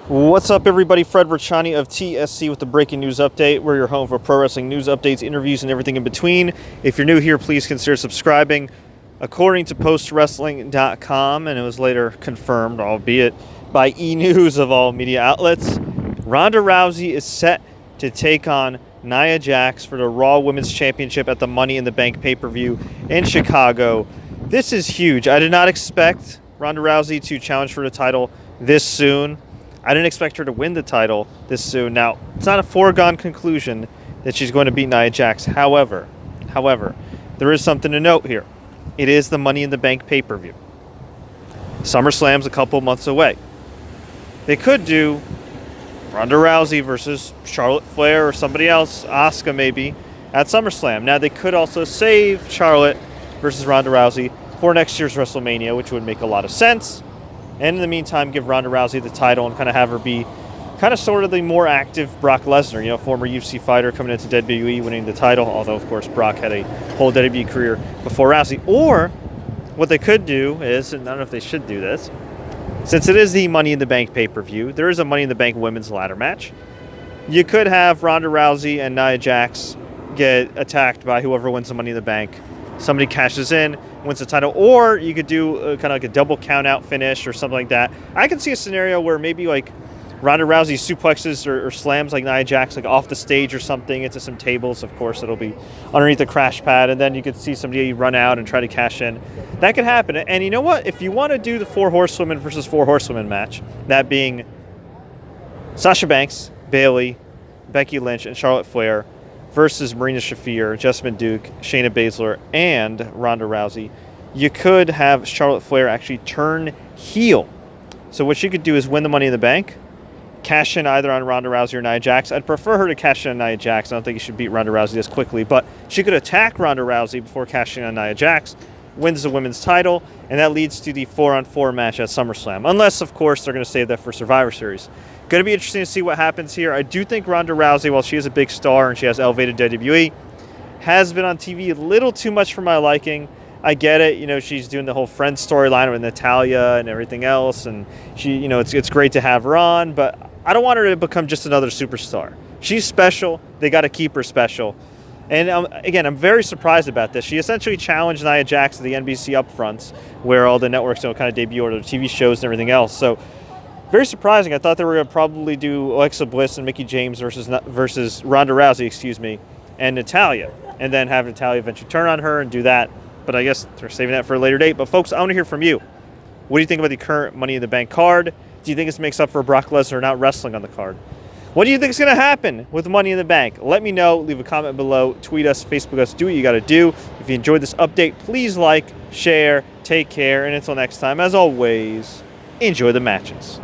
What's up, everybody? Fred Richani of TSC with the breaking news update. We're your home for pro wrestling news updates, interviews, and everything in between. If you're new here, please consider subscribing. According to postwrestling.com, and it was later confirmed, albeit by E! News of all media outlets, Ronda Rousey is set to take on Nia Jax for the Raw Women's Championship at the Money in the Bank pay-per-view in Chicago. This is huge. I did not expect Ronda Rousey to challenge for the title this soon. I didn't expect her to win the title this soon. Now, it's not a foregone conclusion that she's going to beat Nia Jax. However, there is something to note here. It is the Money in the Bank pay-per-view. SummerSlam's a couple months away. They could do Ronda Rousey versus Charlotte Flair or somebody else, Asuka maybe, at SummerSlam. Now, they could also save Charlotte versus Ronda Rousey for next year's WrestleMania, which would make a lot of sense. And in the meantime, give Ronda Rousey the title and kind of have her be kind of sort of the more active Brock Lesnar, former UFC fighter coming into WWE, winning the title, although, of course, Brock had a whole WWE career before Rousey. Or what they could do is, and I don't know if they should do this, since it is the Money in the Bank pay-per-view, there is a Money in the Bank women's ladder match. You could have Ronda Rousey and Nia Jax get attacked by whoever wins the Money in the Bank. Somebody cashes in, wins the title, or you could do kind of like a double count-out finish or something like that. I can see a scenario where maybe like Ronda Rousey suplexes or slams like Nia Jax like off the stage or something into some tables. Of course, it'll be underneath the crash pad, and then you could see somebody run out and try to cash in. That could happen. And you know what? If you want to do the 4 horsewomen versus 4 horsewomen match, that being Sasha Banks, Bayley, Becky Lynch, and Charlotte Flair versus Marina Shafir, Jessamine Duke, Shayna Baszler, and Ronda Rousey, you could have Charlotte Flair actually turn heel. So what she could do is win the Money in the Bank, cash in either on Ronda Rousey or Nia Jax. I'd prefer her to cash in on Nia Jax. I don't think you should beat Ronda Rousey this quickly, but she could attack Ronda Rousey before cashing on Nia Jax, wins the women's title, and that leads to the 4-on-4 match at SummerSlam. Unless, of course, they're going to save that for Survivor Series. Going to be interesting to see what happens here. I do think Ronda Rousey, while she is a big star and she has elevated WWE, has been on TV a little too much for my liking. I get it. She's doing the whole Friends storyline with Natalya and everything else, and she, it's great to have her on, but I don't want her to become just another superstar. She's special. They got to keep her special. And again, I'm very surprised about this. She essentially challenged Nia Jax to the NBC upfronts, where all the networks kind of debut or their TV shows and everything else. So very surprising. I thought they were going to probably do Alexa Bliss and Mickie James versus Ronda Rousey, and Natalya, and then have Natalya eventually turn on her and do that. But I guess they're saving that for a later date. But folks, I want to hear from you. What do you think about the current Money in the Bank card? Do you think this makes up for Brock Lesnar not wrestling on the card? What do you think is going to happen with Money in the Bank? Let me know. Leave a comment below. Tweet us, Facebook us. Do what you got to do. If you enjoyed this update, please like, share, take care, and until next time, as always, enjoy the matches.